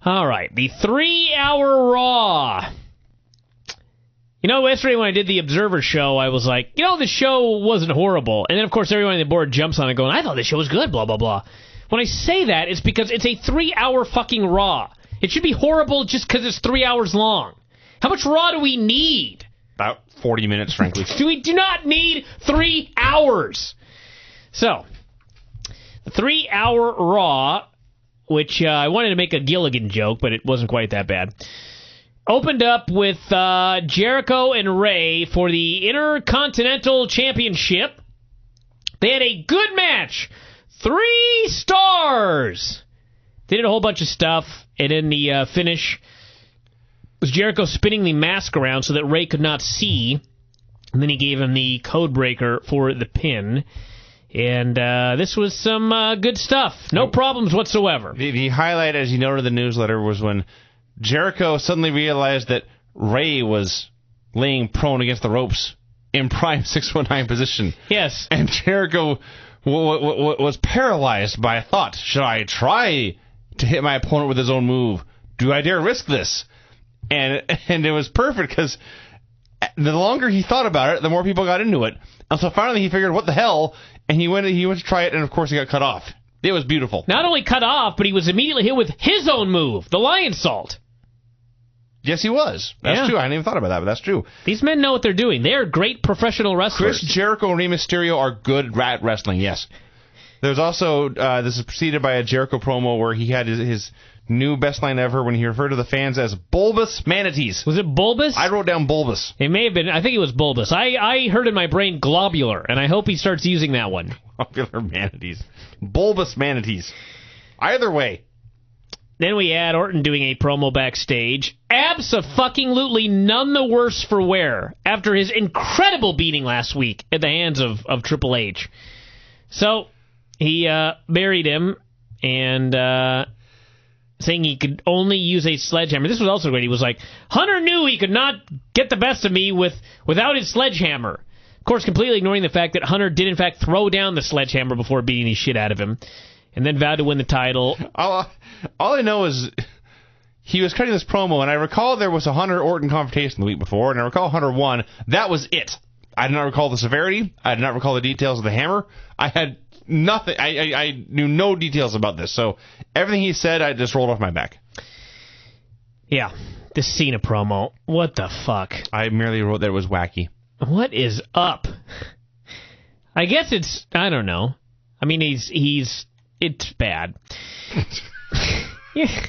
All right, the 3-hour Raw. You know, yesterday when I did the Observer show, I was like, the show wasn't horrible. And then, of course, everyone on the board jumps on it going, I thought the show was good, blah, blah, blah. When I say that, it's because it's a 3-hour fucking Raw. It should be horrible just because it's 3 hours long. How much Raw do we need? About 40 minutes, frankly. We do not need 3 hours. So, the 3-hour Raw, which I wanted to make a Gilligan joke, but it wasn't quite that bad, opened up with Jericho and Ray for the Intercontinental Championship. They had a good match. 3 stars. They did a whole bunch of stuff, and in the finish was Jericho spinning the mask around so that Ray could not see, and then he gave him the code breaker for the pin. And this was some good stuff. No problems whatsoever. The highlight, as you noted in the newsletter, was when Jericho suddenly realized that Ray was laying prone against the ropes in prime 619 position. Yes. And Jericho was paralyzed by a thought. Should I try to hit my opponent with his own move? Do I dare risk this? And it was perfect because the longer he thought about it, the more people got into it. And so finally he figured, what the hell? And he went to try it, and of course he got cut off. It was beautiful. Not only cut off, but he was immediately hit with his own move, the lion salt. Yes, he was. That's true. I hadn't even thought about that, but that's true. These men know what they're doing. They are great professional wrestlers. Chris Jericho and Rey Mysterio are good at wrestling, yes. There's also, this is preceded by a Jericho promo where he had his new best line ever when he referred to the fans as bulbous manatees. Was it bulbous? I wrote down bulbous. It may have been. I think it was bulbous. I heard in my brain globular, and I hope he starts using that one. Globular manatees. Bulbous manatees. Either way. Then we had Orton doing a promo backstage. Abso-fucking-lutely none the worse for wear after his incredible beating last week at the hands of Triple H. So he buried him and saying he could only use a sledgehammer. This was also great. He was like, Hunter knew he could not get the best of me without his sledgehammer. Of course, completely ignoring the fact that Hunter did, in fact, throw down the sledgehammer before beating the shit out of him, and then vowed to win the title. All I know is he was cutting this promo, and I recall there was a Hunter-Orton confrontation the week before, and I recall Hunter won. That was it. I did not recall the severity. I did not recall the details of the hammer. I had nothing. I knew no details about this, so everything he said, I just rolled off my back. Yeah, the Cena promo. What the fuck? I merely wrote that it was wacky. What is up? I guess it's, I don't know. I mean, it's bad. Yeah.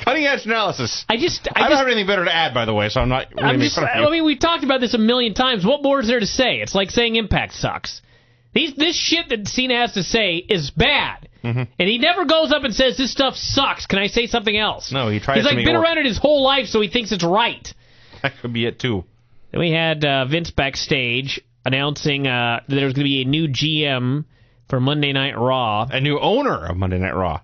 Cutting edge analysis. I don't have anything better to add, by the way, so I'm not really making fun of you. I mean, we've talked about this a million times. What more is there to say? It's like saying Impact sucks. This shit that Cena has to say is bad. Mm-hmm. And he never goes up and says, this stuff sucks. Can I say something else? No, he tries to make it He's been around it his whole life, so he thinks it's right. That could be it, too. Then we had Vince backstage announcing that there was going to be a new GM for Monday Night Raw. A new owner of Monday Night Raw.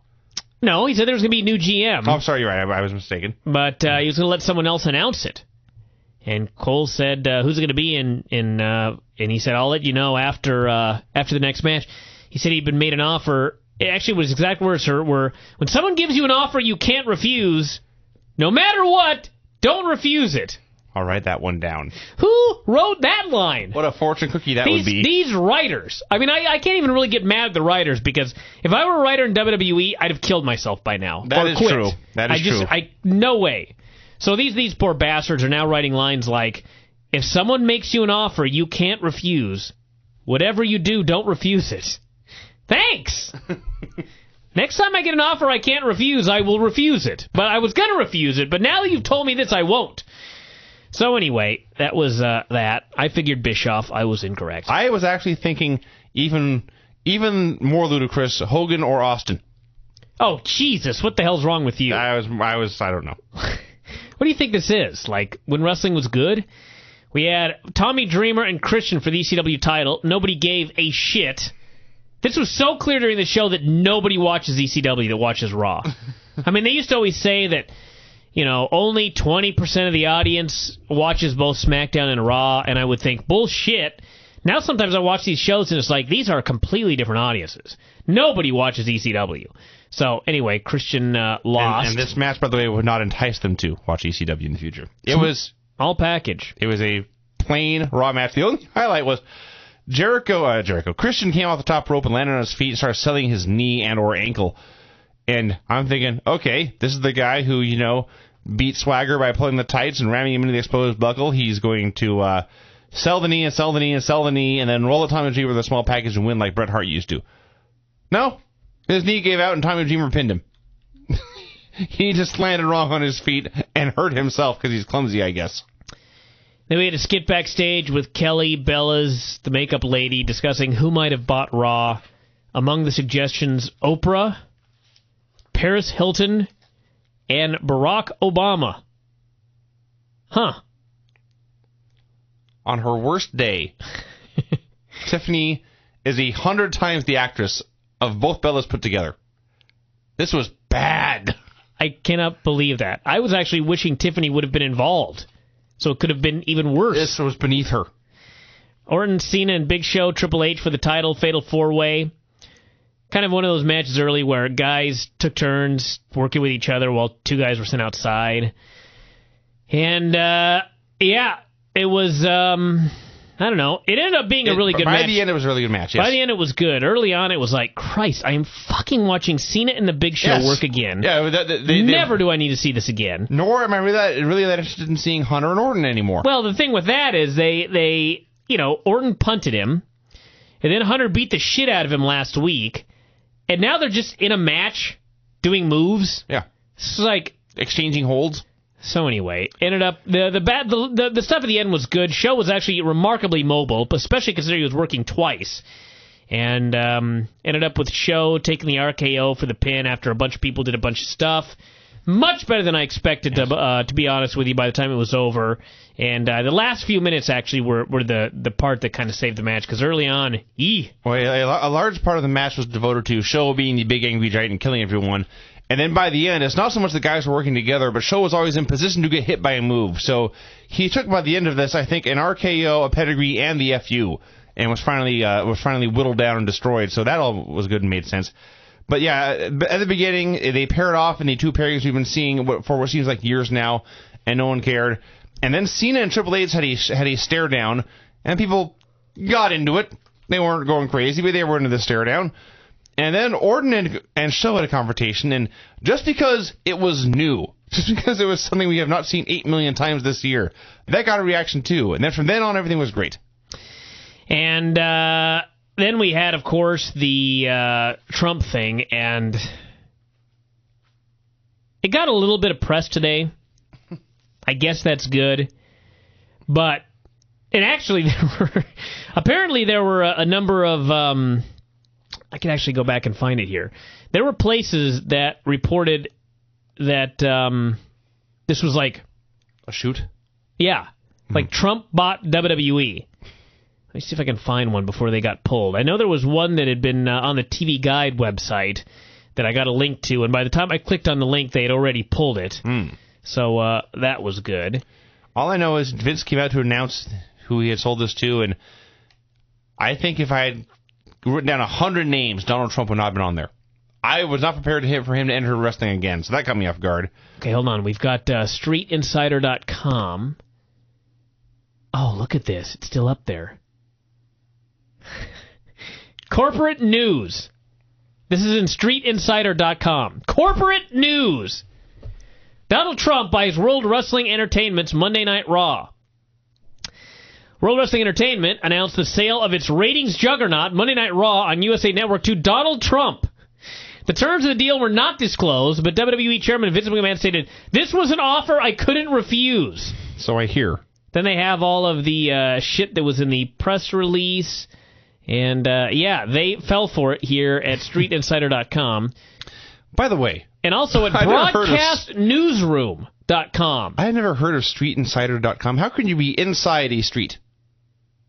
No, he said there was going to be a new GM. Oh, I'm sorry, you're right. I was mistaken. But he was going to let someone else announce it. And Cole said, who's it going to be? And he said, I'll let you know after the next match. He said he'd been made an offer. Actually, his exact words were, when someone gives you an offer you can't refuse, no matter what, don't refuse it. I'll write that one down. Who wrote that line? What a fortune cookie that would be. These writers. I mean, I can't even really get mad at the writers, because if I were a writer in WWE, I'd have killed myself by now. That is quit. true. That is true. No way. So these poor bastards are now writing lines like, if someone makes you an offer you can't refuse, whatever you do, don't refuse it. Thanks! Next time I get an offer I can't refuse, I will refuse it. But I was going to refuse it, but now that you've told me this, I won't. So anyway, that was that. I figured Bischoff. I was incorrect. I was actually thinking even more ludicrous, Hogan or Austin. Oh, Jesus, what the hell's wrong with you? I don't know. What do you think this is? Like, when wrestling was good? We had Tommy Dreamer and Christian for the ECW title. Nobody gave a shit. This was so clear during the show that nobody watches ECW that watches Raw. I mean, they used to always say that, only 20% of the audience watches both SmackDown and Raw, and I would think, bullshit. Now sometimes I watch these shows and it's like, these are completely different audiences. Nobody watches ECW. So, anyway, Christian lost. And this match, by the way, would not entice them to watch ECW in the future. It was... all package. It was a plain Raw match. The only highlight was Christian came off the top rope and landed on his feet and started selling his knee and or ankle. And I'm thinking, okay, this is the guy who, beat Swagger by pulling the tights and ramming him into the exposed buckle. He's going to sell the knee and sell the knee and sell the knee and then roll a Tommy Dreamer with a small package and win like Bret Hart used to. No. His knee gave out and Tommy Dreamer pinned him. He just landed wrong on his feet and hurt himself because he's clumsy, I guess. Then we had a skit backstage with Kelly Bellas, the makeup lady, discussing who might have bought Raw. Among the suggestions, Oprah, Paris Hilton, and Barack Obama. Huh. On her worst day, Tiffany is 100 times the actress of both Bellas put together. This was bad. I cannot believe that. I was actually wishing Tiffany would have been involved, so it could have been even worse. This was beneath her. Orton, Cena, and Big Show, Triple H for the title, Fatal 4-Way. Kind of one of those matches early where guys took turns working with each other while two guys were sent outside. And, it was, I don't know. It ended up being a really good match. By the end, it was a really good match, yes. By the end, it was good. Early on, it was like, Christ, I am fucking watching Cena and the Big Show work again. Yeah, Never do I need to see this again. Nor am I really that interested in seeing Hunter and Orton anymore. Well, the thing with that is they Orton punted him, and then Hunter beat the shit out of him last week, and now they're just in a match doing moves. Yeah. It's like... exchanging holds. So anyway, ended up the stuff at the end was good. Show was actually remarkably mobile, especially considering he was working twice, and ended up with Show taking the RKO for the pin after a bunch of people did a bunch of stuff. Much better than I expected, to be honest with you. By the time it was over, and the last few minutes actually were the part that kind of saved the match because early on, well, a large part of the match was devoted to Show being the big angry giant and killing everyone. And then by the end, it's not so much the guys were working together, but Show was always in position to get hit by a move. So he took, by the end of this, I think, an RKO, a pedigree, and the FU, and was finally whittled down and destroyed. So that all was good and made sense. But yeah, at the beginning, they paired off in the two pairings we've been seeing for what seems like years now, and no one cared. And then Cena and Triple H had a stare down, and people got into it. They weren't going crazy, but they were into the stare down. And then Orton and Show had a confrontation, and just because it was new, just because it was something we have not seen 8 million times this year, that got a reaction too. And then from then on, everything was great. And then we had, of course, the Trump thing, and it got a little bit of press today. I guess that's good. But, and actually, there were a number of... I can actually go back and find it here. There were places that reported that this was like... a shoot? Yeah. Like Trump bought WWE. Let me see if I can find one before they got pulled. I know there was one that had been on the TV Guide website that I got a link to, and by the time I clicked on the link, they had already pulled it. So that was good. All I know is Vince came out to announce who he had sold this to, and I think if I had written down 100 names, Donald Trump would not have been on there. I was not prepared for him to enter wrestling again, so that caught me off guard. Okay, hold on. We've got StreetInsider.com. Oh, look at this. It's still up there. Corporate news. This is in StreetInsider.com. Corporate news. Donald Trump buys World Wrestling Entertainment's Monday Night Raw. World Wrestling Entertainment announced the sale of its ratings juggernaut, Monday Night Raw, on USA Network to Donald Trump. The terms of the deal were not disclosed, but WWE Chairman Vince McMahon stated, "This was an offer I couldn't refuse." So I hear. Then they have all of the shit that was in the press release, and they fell for it here at StreetInsider.com. By the way... and also at BroadcastNewsroom.com. I had never heard of StreetInsider.com. How can you be inside a street?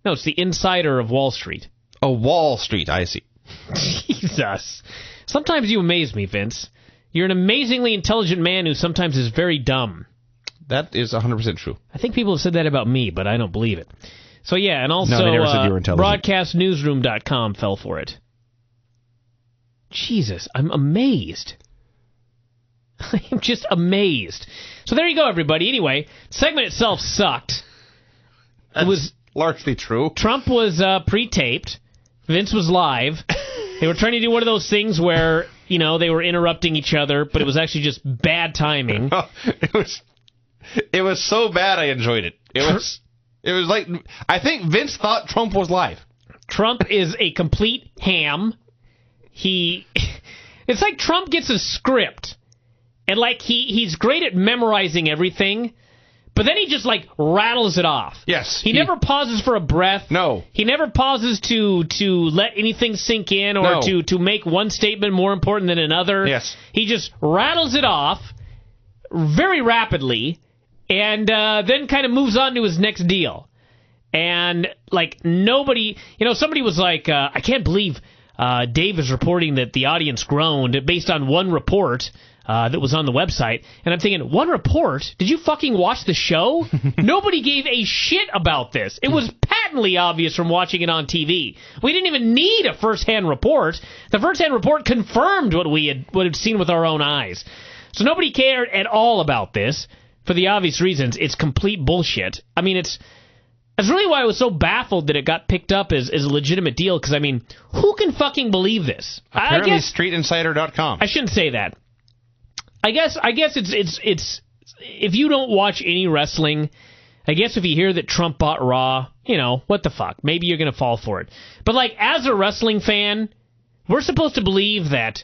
No, it's the insider of Wall Street. Oh, Wall Street, I see. Jesus. Sometimes you amaze me, Vince. You're an amazingly intelligent man who sometimes is very dumb. That is 100% true. I think people have said that about me, but I don't believe it. So, yeah, and also no, they never said you were intelligent. BroadcastNewsroom.com fell for it. Jesus, I'm amazed. I'm just amazed. So there you go, everybody. Anyway, segment itself sucked. That's it was largely true. Trump was pre-taped. Vince was live. They were trying to do one of those things where, they were interrupting each other, but it was actually just bad timing. It was so bad I enjoyed it. It was like, I think Vince thought Trump was live. Trump is a complete ham. It's like Trump gets a script, and like he's great at memorizing everything, but then he just like rattles it off. Yes. He never pauses for a breath. No. He never pauses to let anything sink in or to make one statement more important than another. Yes. He just rattles it off very rapidly and then kind of moves on to his next deal. And like nobody, somebody was like, I can't believe Dave is reporting that the audience groaned based on one report that was on the website. And I'm thinking, one report? Did you fucking watch the show? Nobody gave a shit about this. It was patently obvious from watching it on TV. We didn't even need a first-hand report. The first-hand report confirmed what we had seen with our own eyes. So nobody cared at all about this for the obvious reasons. It's complete bullshit. I mean, That's really why I was so baffled that it got picked up as a legitimate deal, because, I mean, who can fucking believe this? Apparently StreetInsider.com. I shouldn't say that. I guess it's if you don't watch any wrestling, I guess if you hear that Trump bought Raw, what the fuck? Maybe you're going to fall for it. But, like, as a wrestling fan, we're supposed to believe that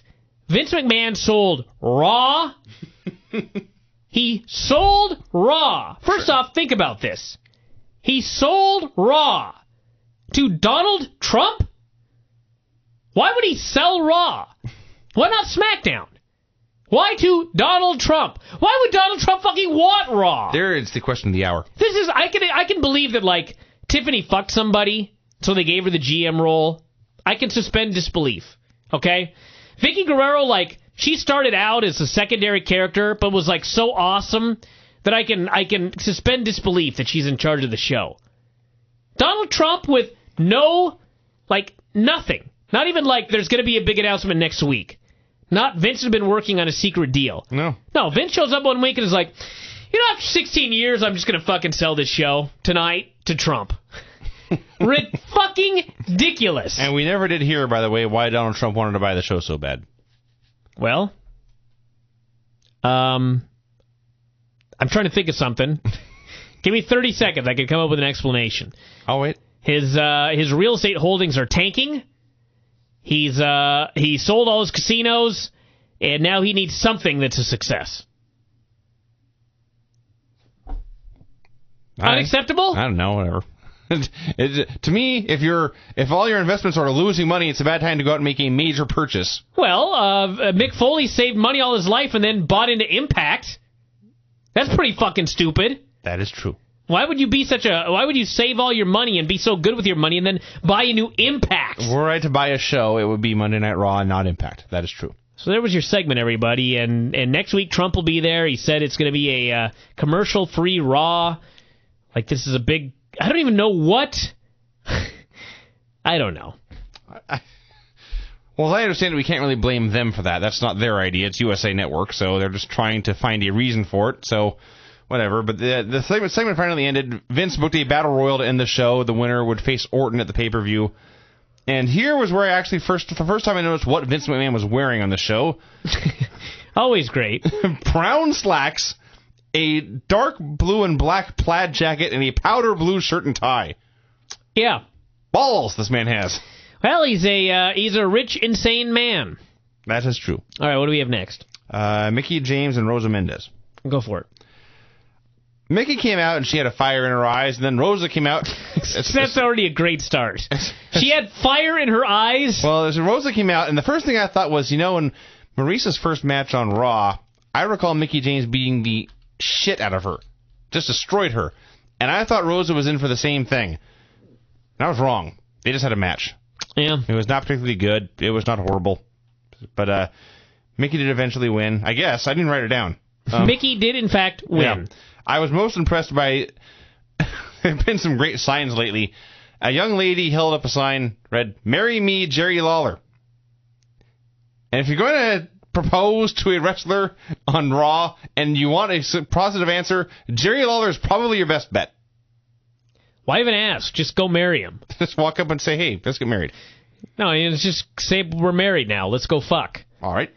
Vince McMahon sold Raw. He sold Raw. First off, think about this. He sold Raw to Donald Trump? Why would he sell Raw? Why not SmackDown? Why to Donald Trump? Why would Donald Trump fucking want Raw? There is the question of the hour. I can believe that, like, Tiffany fucked somebody, so they gave her the GM role. I can suspend disbelief, okay? Vicky Guerrero, like, she started out as a secondary character, but was, like, so awesome that I can suspend disbelief that she's in charge of the show. Donald Trump with nothing. Not even like there's going to be a big announcement next week. Not Vince has been working on a secret deal. No, Vince shows up one week and is like, after 16 years, I'm just going to fucking sell this show tonight to Trump. Fucking ridiculous. And we never did hear, by the way, why Donald Trump wanted to buy the show so bad. Well, I'm trying to think of something. Give me 30 seconds. I can come up with an explanation. I'll wait. His real estate holdings are tanking. He sold all his casinos, and now he needs something that's a success. Unacceptable? I don't know, whatever. To me, if all your investments are losing money, it's a bad time to go out and make a major purchase. Well, Mick Foley saved money all his life and then bought into Impact. That's pretty fucking stupid. That is true. Why would you save all your money and be so good with your money and then buy a new Impact? Were I to buy a show, it would be Monday Night Raw and not Impact. That is true. So there was your segment, everybody. And next week, Trump will be there. He said it's going to be a commercial-free Raw. Like, this is a big... I don't even know what... I don't know. Well, as I understand it, we can't really blame them for that. That's not their idea. It's USA Network, so they're just trying to find a reason for it. So, whatever. But the segment finally ended. Vince booked a battle royal to end the show. The winner would face Orton at the pay-per-view. And here was where I actually for the first time I noticed what Vince McMahon was wearing on the show. Always great. Brown slacks, a dark blue and black plaid jacket, and a powder blue shirt and tie. Yeah. Balls this man has. Well, he's a rich, insane man. That is true. All right, what do we have next? Mickie James and Rosa Mendez. Go for it. Mickie came out and she had a fire in her eyes, and then Rosa came out. That's already a great start. She had fire in her eyes? Well, Rosa came out, and the first thing I thought was, in Maurice's first match on Raw, I recall Mickie James beating the shit out of her. Just destroyed her. And I thought Rosa was in for the same thing. And I was wrong. They just had a match. Yeah. It was not particularly good. It was not horrible. But Mickie did eventually win. I guess. I didn't write it down. Mickie did, in fact, win. Yeah. I was most impressed by... there have been some great signs lately. A young lady held up a sign, read, "Marry me, Jerry Lawler." And if you're going to propose to a wrestler on Raw and you want a positive answer, Jerry Lawler is probably your best bet. Why even ask? Just go marry him. Just walk up and say, hey, let's get married. No, it's just say we're married now. Let's go fuck. All right.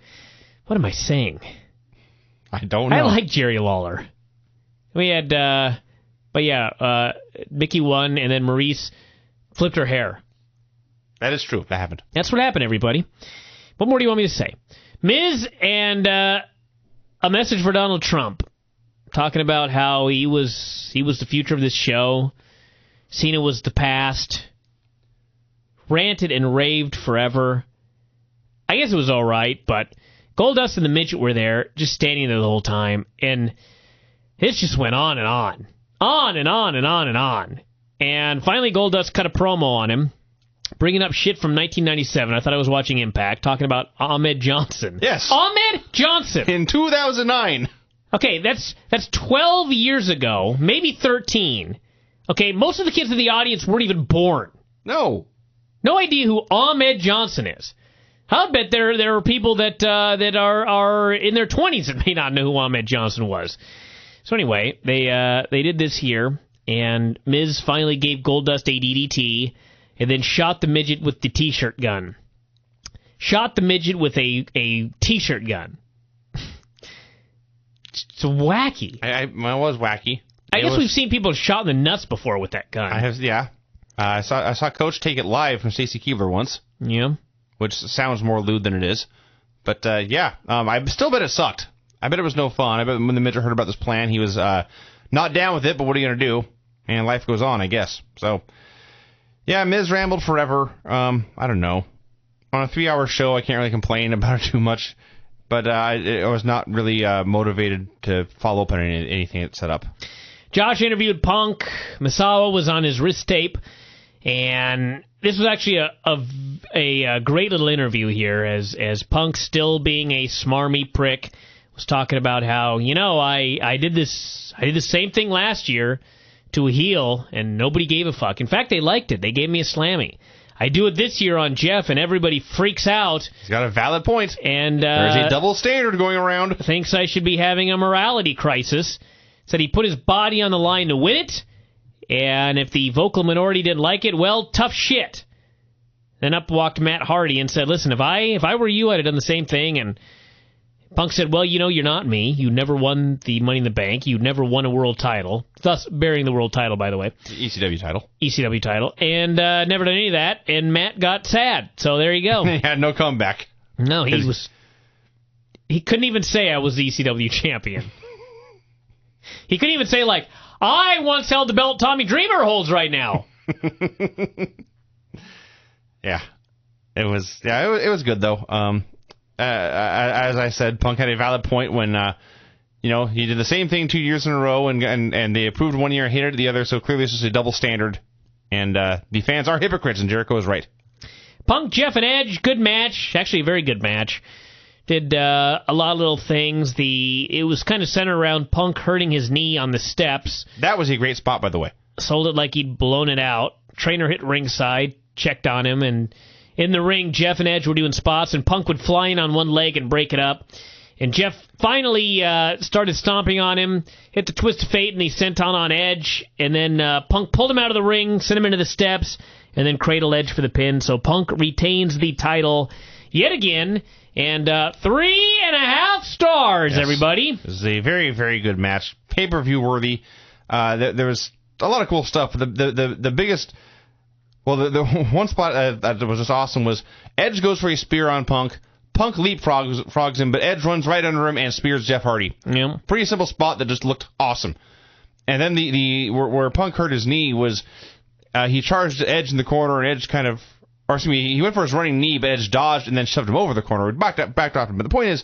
What am I saying? I don't know. I like Jerry Lawler. We had, Mickie won, and then Maurice flipped her hair. That is true. That happened. That's what happened, everybody. What more do you want me to say? Miz and a message for Donald Trump, talking about how he was the future of this show. Cena was the past. Ranted and raved forever. I guess it was all right, but Goldust and the Midget were there, just standing there the whole time, and it just went on and on. On and on and on and on. And finally Goldust cut a promo on him, bringing up shit from 1997. I thought I was watching Impact, talking about Ahmed Johnson. Yes. Ahmed Johnson. In 2009. Okay, that's 12 years ago, maybe 13. Okay, most of the kids in the audience weren't even born. No. No idea who Ahmed Johnson is. I'll bet there are people that are in their 20s that may not know who Ahmed Johnson was. So anyway, they did this here, and Miz finally gave Goldust a DDT, and then shot the midget with the T-shirt gun. Shot the midget with a T-shirt gun. It's wacky. It was wacky. I guess we've seen people shot in the nuts before with that gun. I have, yeah. I saw Coach take it live from Stacy Keibler once. Yeah. Which sounds more lewd than it is. But, I still bet it sucked. I bet it was no fun. I bet when the midget heard about this plan, he was not down with it, but what are you going to do? And life goes on, I guess. So, yeah, Miz rambled forever. I don't know. On a 3-hour show, I can't really complain about it too much. But I was not really motivated to follow up on anything it set up. Josh interviewed Punk. Misawa was on his wrist tape. And this was actually a great little interview here, as Punk, still being a smarmy prick, was talking about how, I did the same thing last year to a heel, and nobody gave a fuck. In fact, they liked it. They gave me a slammy. I do it this year on Jeff, and everybody freaks out. He's got a valid point. And there's a double standard going around. Thinks I should be having a morality crisis. Said he put his body on the line to win it, and if the vocal minority didn't like it, well, tough shit. Then up walked Matt Hardy and said, listen, if I were you, I'd have done the same thing. And Punk said, well, you're not me. You never won the Money in the Bank. You never won a world title, thus bearing the world title, by the way. The ECW title. ECW title. And never done any of that, and Matt got sad. So there you go. He had no comeback. No, he couldn't even say I was the ECW champion. He couldn't even say, like, I once held the belt Tommy Dreamer holds right now. Yeah. It was good, though. As I said, Punk had a valid point when, he did the same thing 2 years in a row, and they approved 1 year and hated the other, so clearly it's just a double standard. And the fans are hypocrites, and Jericho is right. Punk, Jeff, and Edge, good match. Actually, a very good match. Did a lot of little things. It was kind of centered around Punk hurting his knee on the steps. That was a great spot, by the way. Sold it like he'd blown it out. Trainer hit ringside, checked on him, and in the ring, Jeff and Edge were doing spots, and Punk would fly in on one leg and break it up. And Jeff finally started stomping on him, hit the twist of fate, and he sent on Edge. And then Punk pulled him out of the ring, sent him into the steps, and then cradled Edge for the pin. So Punk retains the title yet again. And 3.5 stars, yes. Everybody. This is a very, very good match. Pay-per-view worthy. There was a lot of cool stuff. The biggest... Well, the one spot that was just awesome was Edge goes for a spear on Punk. Punk leapfrogs him, but Edge runs right under him and spears Jeff Hardy. Yeah. Pretty simple spot that just looked awesome. And then where Punk hurt his knee was he charged Edge in the corner, and Edge kind of... Or excuse me, he went for his running knee, but Edge dodged and then shoved him over the corner. Backed off him. But the point is,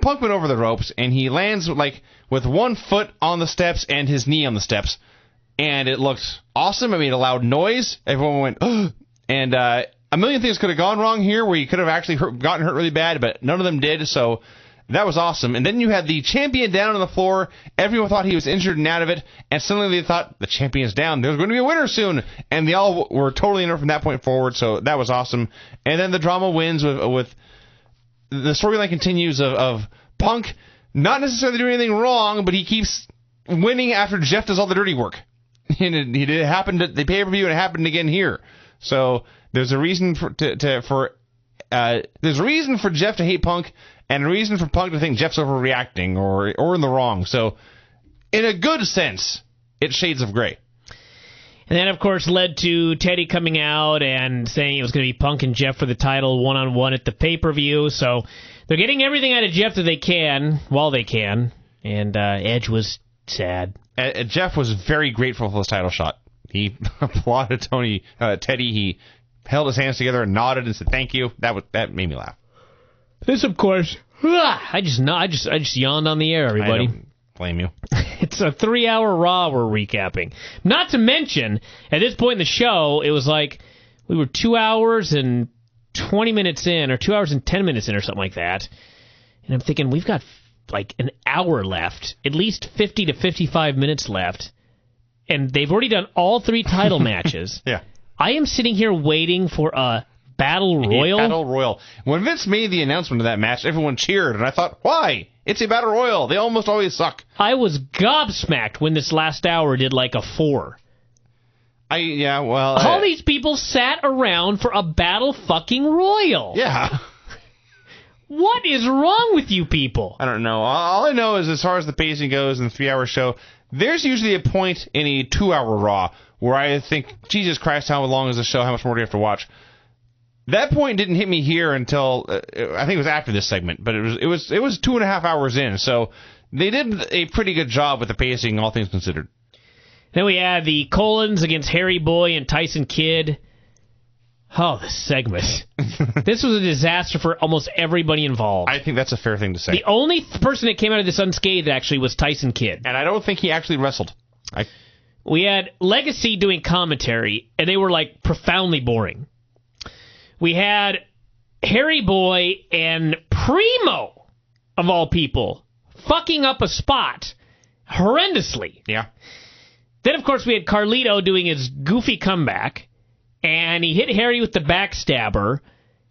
Punk went over the ropes, and he lands with 1 foot on the steps and his knee on the steps. And it looked awesome. I mean, it allowed noise. Everyone went, ugh. And a million things could have gone wrong here, where you could have actually gotten hurt really bad, but none of them did. So that was awesome. And then you had the champion down on the floor. Everyone thought he was injured and out of it. And suddenly they thought, the champion's down. There's going to be a winner soon. And they all were totally in it from that point forward. So that was awesome. And then the drama wins with the storyline continues of Punk not necessarily doing anything wrong, but he keeps winning after Jeff does all the dirty work. And it happened at the pay-per-view, and it happened again here. So there's a reason for there's a reason for Jeff to hate Punk, and a reason for Punk to think Jeff's overreacting or in the wrong. So in a good sense, it's shades of gray. And that, of course, led to Teddy coming out and saying it was going to be Punk and Jeff for the title one-on-one at the pay-per-view. So they're getting everything out of Jeff that they can while they can. And Edge was sad. Jeff was very grateful for this title shot. He applauded Teddy. He held his hands together and nodded and said thank you. That made me laugh. This, of course, I just yawned on the air, everybody. I don't blame you. It's a 3-hour Raw we're recapping. Not to mention, at this point in the show, it was like we were 2 hours and 20 minutes in, or 2 hours and 10 minutes in, or something like that. And I'm thinking, we've got like an hour left, at least 50 to 55 minutes left. And they've already done all 3 title matches. Yeah. I am sitting here waiting for a Battle Royal. Battle Royal. When Vince made the announcement of that match, everyone cheered, and I thought, why? It's a Battle Royal. They almost always suck. I was gobsmacked when this last hour did like a 4. All these people sat around for a Battle fucking Royal. Yeah. What is wrong with you people? I don't know. All I know is as far as the pacing goes in the 3-hour show, there's usually a point in a 2-hour Raw where I think, Jesus Christ, how long is the show? How much more do you have to watch? That point didn't hit me here until I think it was after this segment, but it was 2.5 hours in, so they did a pretty good job with the pacing, all things considered. Then we had the Colons against Harry Boy and Tyson Kidd. Oh, this segment. This was a disaster for almost everybody involved. I think that's a fair thing to say. The only person that came out of this unscathed, actually, was Tyson Kidd. And I don't think he actually wrestled. We had Legacy doing commentary, and they were, like, profoundly boring. We had Harry Boy and Primo, of all people, fucking up a spot horrendously. Yeah. Then, of course, we had Carlito doing his goofy comeback, and he hit Harry with the backstabber,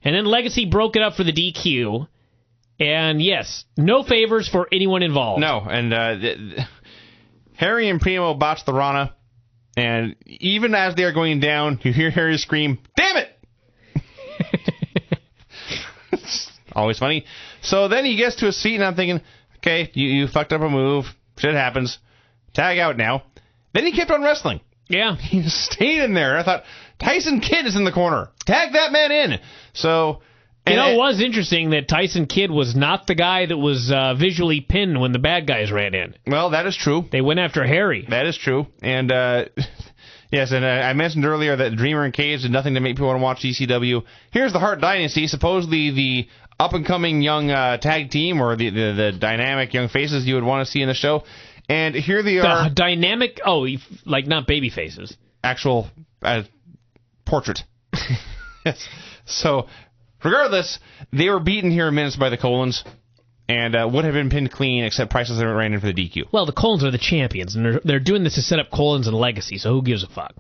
and then Legacy broke it up for the DQ. And, yes, no favors for anyone involved. No, and Harry and Primo botched the Rana, and even as they are going down, you hear Harry scream, "Damn it!" Always funny. So then he gets to his seat, and I'm thinking, okay, you fucked up a move. Shit happens. Tag out now. Then he kept on wrestling. Yeah. He stayed in there. I thought, Tyson Kidd is in the corner. Tag that man in. So... it was interesting that Tyson Kidd was not the guy that was visually pinned when the bad guys ran in. Well, that is true. They went after Harry. That is true. And, yes, and I mentioned earlier that Dreamer and Cage did nothing to make people want to watch ECW. Here's the Hart Dynasty, supposedly the up-and-coming young tag team, or the dynamic young faces you would want to see in the show. And here they are. Dynamic? Oh, like not baby faces. Actual portrait. Yes. So... regardless, they were beaten here in minutes by the Colons, and would have been pinned clean, except Priceless ran in for the DQ. Well, the Colons are the champions, and they're doing this to set up Colons and Legacy, so who gives a fuck?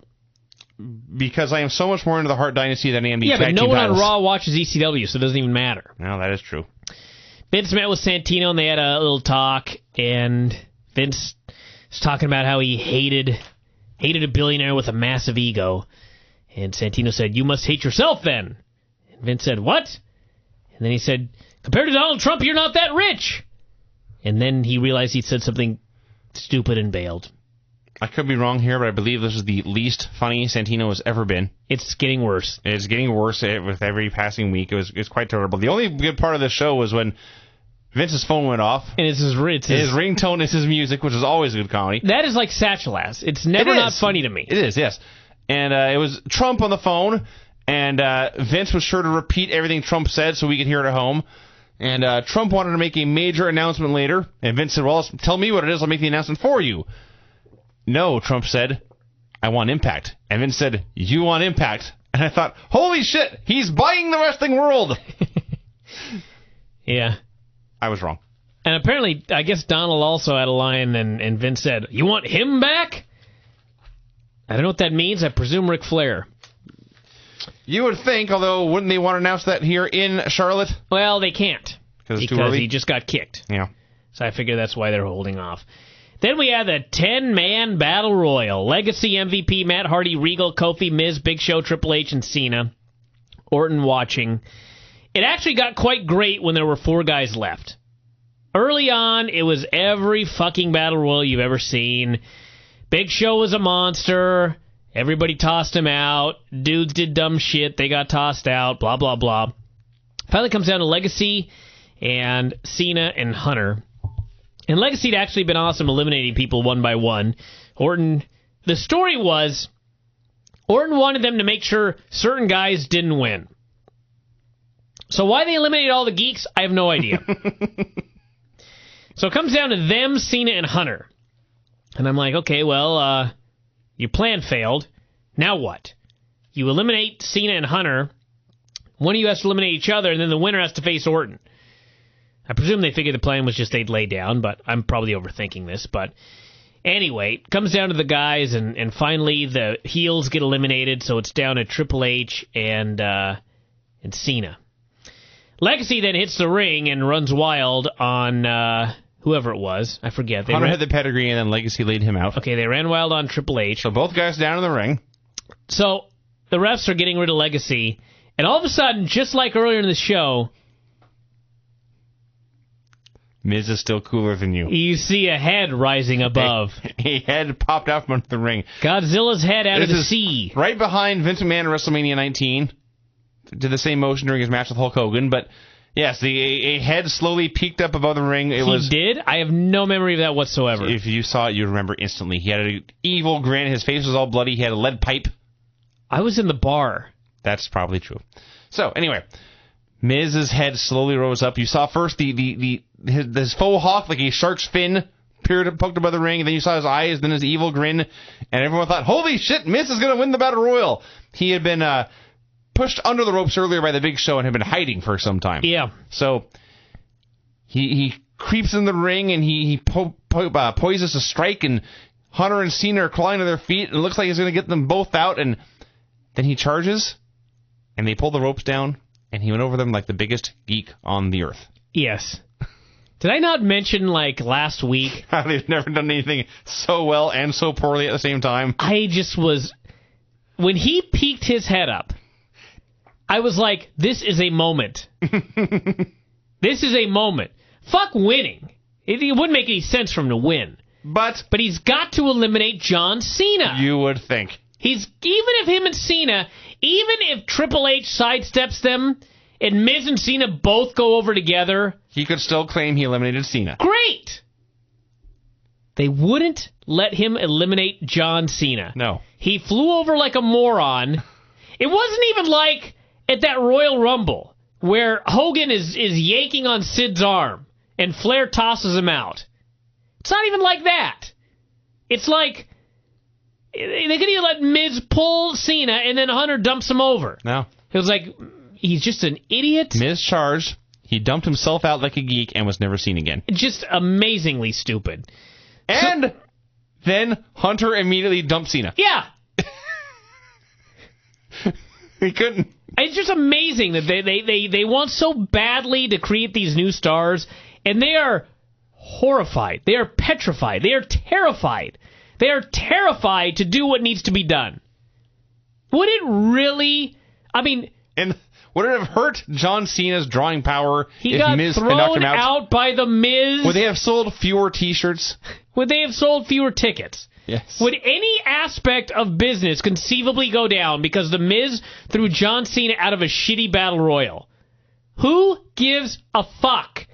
Because I am so much more into the Hart Dynasty than I am the tag team but no one titles. on Raw watches ECW, so it doesn't even matter. No, that is true. Vince met with Santino, and they had a little talk, and Vince was talking about how he hated a billionaire with a massive ego, and Santino said, "You must hate yourself, then." Vince said, "What?" And then he said, "Compared to Donald Trump, you're not that rich." And then he realized he'd said something stupid and bailed. I could be wrong here, but I believe this is the least funny Santino has ever been. It's getting worse. It's getting worse with every passing week. It's quite terrible. The only good part of the show was when Vince's phone went off. And his ringtone is his music, which is always good comedy. That is like Satchel Ass. It's never not funny to me. It is, yes. And it was Trump on the phone. And Vince was sure to repeat everything Trump said so we could hear it at home. And Trump wanted to make a major announcement later. And Vince said, "Well, tell me what it is. I'll make the announcement for you." "No," Trump said. "I want Impact." And Vince said, "You want Impact?" And I thought, holy shit, he's buying the wrestling world. Yeah. I was wrong. And apparently, I guess Donald also had a line, and Vince said, "You want him back?" I don't know what that means. I presume Ric Flair. You would think, although wouldn't they want to announce that here in Charlotte? Well, they can't. Because it's too early? He just got kicked. Yeah. So I figure that's why they're holding off. Then we had the 10-man Battle Royal. Legacy MVP, Matt Hardy, Regal, Kofi, Miz, Big Show, Triple H, and Cena. Orton watching. It actually got quite great when there were 4 guys left. Early on, it was every fucking Battle Royal you've ever seen. Big Show was a monster. Everybody tossed him out. Dudes did dumb shit. They got tossed out. Blah, blah, blah. Finally comes down to Legacy and Cena and Hunter. And Legacy had actually been awesome eliminating people one by one. Orton, the story was, Orton wanted them to make sure certain guys didn't win. So why they eliminated all the geeks, I have no idea. So it comes down to them, Cena, and Hunter. And I'm like, okay, well, your plan failed. Now what? You eliminate Cena and Hunter. One of you has to eliminate each other, and then the winner has to face Orton. I presume they figured the plan was just they'd lay down, but I'm probably overthinking this. But anyway, it comes down to the guys, and finally the heels get eliminated, so it's down to Triple H and Cena. Legacy then hits the ring and runs wild on whoever it was. I forget. Hunter had the pedigree, and then Legacy laid him out. Okay, they ran wild on Triple H. So both guys down in the ring. So the refs are getting rid of Legacy, and all of a sudden, just like earlier in the show, Miz is still cooler than you. You see a head rising above. A head popped out from under the ring. Godzilla's head out of the sea. Right behind Vince McMahon at WrestleMania 19. Did the same motion during his match with Hulk Hogan. But, yes, a head slowly peeked up above the ring. He did? I have no memory of that whatsoever. If you saw it, you'd remember instantly. He had an evil grin. His face was all bloody. He had a lead pipe. I was in the bar. That's probably true. So, anyway, Miz's head slowly rose up. You saw first his faux hawk, like a shark's fin, poked above the ring, and then you saw his eyes, then his evil grin, and everyone thought, holy shit, Miz is going to win the Battle Royal. He had been pushed under the ropes earlier by the Big Show and had been hiding for some time. Yeah. So he creeps in the ring, and he poises a strike, and Hunter and Cena are clawing to their feet, and it looks like he's going to get them both out, and then he charges, and they pull the ropes down, and he went over them like the biggest geek on the earth. Yes. Did I not mention, like, last week? How they've never done anything so well and so poorly at the same time. I just was... When he peeked his head up, I was like, this is a moment. This is a moment. Fuck winning. It wouldn't make any sense for him to win. But he's got to eliminate John Cena. You would think. Even if him and Cena, even if Triple H sidesteps them, and Miz and Cena both go over together, he could still claim he eliminated Cena. Great! They wouldn't let him eliminate John Cena. No. He flew over like a moron. It wasn't even like at that Royal Rumble where Hogan is yanking on Sid's arm and Flair tosses him out. It's not even like that. It's like they could even let Miz pull Cena and then Hunter dumps him over. No. It was like... He's just an idiot. Miz charged. He dumped himself out like a geek and was never seen again. Just amazingly stupid. And then Hunter immediately dumped Cena. Yeah. He couldn't. It's just amazing that they want so badly to create these new stars, and they are horrified. They are petrified. They are terrified. They are terrified to do what needs to be done. Would it really... I mean... And would it have hurt John Cena's drawing power if Miz had knocked him out? He got thrown out by the Miz. Would they have sold fewer T-shirts? Would they have sold fewer tickets? Yes. Would any aspect of business conceivably go down because the Miz threw John Cena out of a shitty battle royal? Who gives a fuck?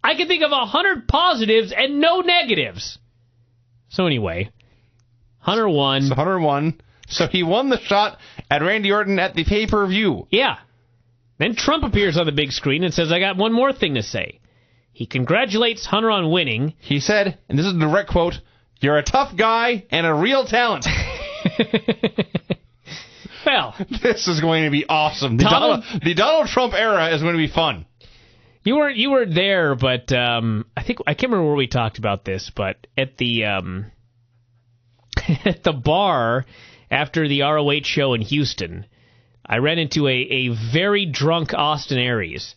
I can think of 100 positives and no negatives. So anyway, Hunter won. So Hunter won. So he won the shot at Randy Orton at the pay-per-view. Yeah. Then Trump appears on the big screen and says, I got one more thing to say. He congratulates Hunter on winning. He said, and this is a direct quote, "You're a tough guy and a real talent." Well, this is going to be awesome. The Donald Trump era is going to be fun. You were there, but I can't remember where we talked about this, but at the at the bar after the ROH show in Houston, I ran into a very drunk Austin Aries,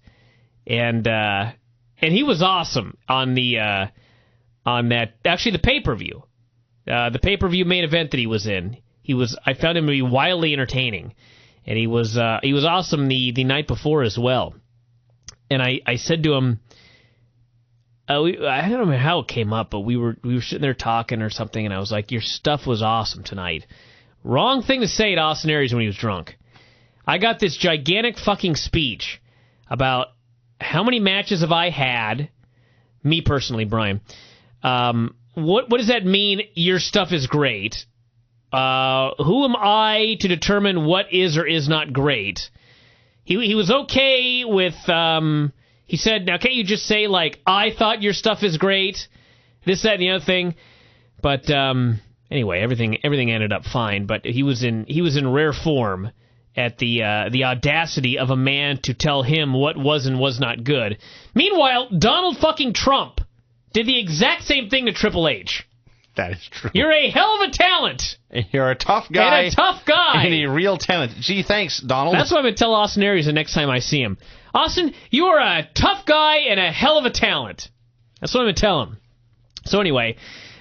and he was awesome on the pay-per-view. The pay-per-view main event that he was in. I found him to be wildly entertaining, and he was awesome the night before as well. And I said to him, I don't know how it came up, but we were sitting there talking or something, and I was like, your stuff was awesome tonight. Wrong thing to say to Austin Aries when he was drunk. I got this gigantic fucking speech about how many matches have I had, me personally, Brian. What does that mean? Your stuff is great. Who am I to determine what is or is not great? He was okay with, he said, now can't you just say, like, I thought your stuff is great, this, that, and the other thing? But anyway, everything ended up fine, but he was in rare form at the audacity of a man to tell him what was and was not good. Meanwhile, Donald fucking Trump did the exact same thing to Triple H. That is true. You're a hell of a talent. You're a tough guy. And a tough guy. And a real talent. Gee, thanks, Donald. That's what I'm going to tell Austin Aries the next time I see him. Austin, you are a tough guy and a hell of a talent. That's what I'm going to tell him. So anyway,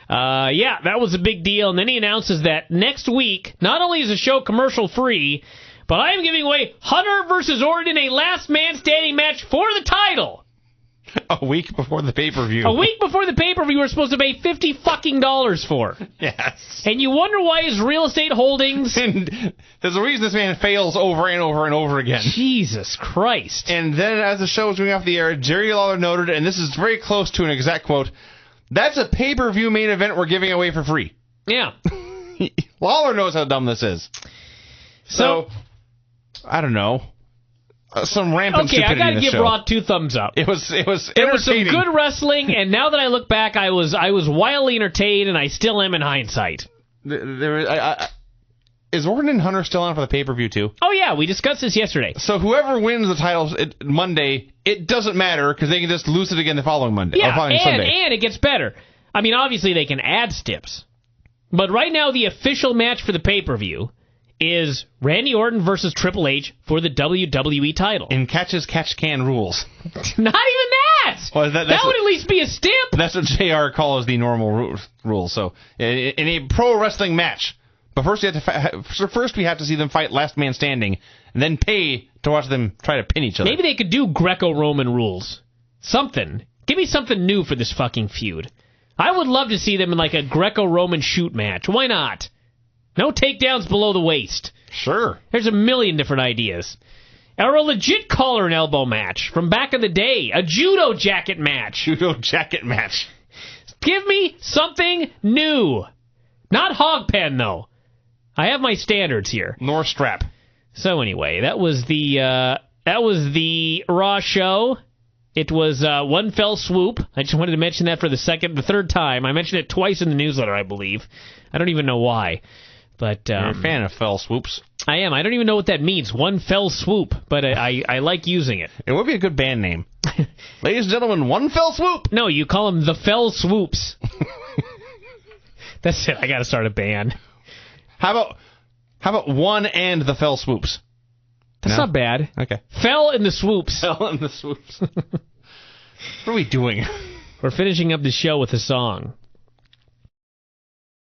that was a big deal. And then he announces that next week, not only is the show commercial-free, but I am giving away Hunter versus Orton in a last man standing match for the title. A week before the pay-per-view. A week before the pay-per-view we're supposed to pay $50 fucking for. Yes. And you wonder why his real estate holdings... And there's a reason this man fails over and over and over again. Jesus Christ. And then as the show was going off the air, Jerry Lawler noted, and this is very close to an exact quote, that's a pay-per-view main event we're giving away for free. Yeah. Lawler knows how dumb this is. So I don't know. Some rampant stupidity in the show. Okay, I got to give Raw 2 thumbs up. It was entertaining. There was some good wrestling, and now that I look back, I was wildly entertained, and I still am in hindsight. Is Orton and Hunter still on for the pay-per-view too? Oh yeah, we discussed this yesterday. So whoever wins the titles Monday, it doesn't matter because they can just lose it again the following Monday. Yeah, or following Sunday. And it gets better. I mean, obviously they can add steps, but right now the official match for the pay-per-view is Randy Orton versus Triple H for the WWE title. In catch-can rules. Not even that! Well, that would at least be a stip! That's what JR calls the normal rule. So, in a pro wrestling match, but first we have to see them fight last man standing, and then pay to watch them try to pin each other. Maybe they could do Greco-Roman rules. Something. Give me something new for this fucking feud. I would love to see them in like a Greco-Roman shoot match. Why not? No takedowns below the waist. Sure. There's a million different ideas. Or a legit collar and elbow match from back in the day. A judo jacket match. Judo jacket match. Give me something new. Not hog pen, though. I have my standards here. Nor strap. So anyway, that was the Raw show. It was one fell swoop. I just wanted to mention that for the third time. I mentioned it twice in the newsletter, I believe. I don't even know why. But you're a fan of fell swoops. I am. I don't even know what that means. One fell swoop, but I like using it. It would be a good band name. Ladies and gentlemen, one fell swoop. No, you call them the Fell Swoops. That's it. I got to start a band. How about one and the fell swoops? That's not bad. Okay. Fell in the swoops. Fell in the swoops. What are we doing? We're finishing up the show with a song.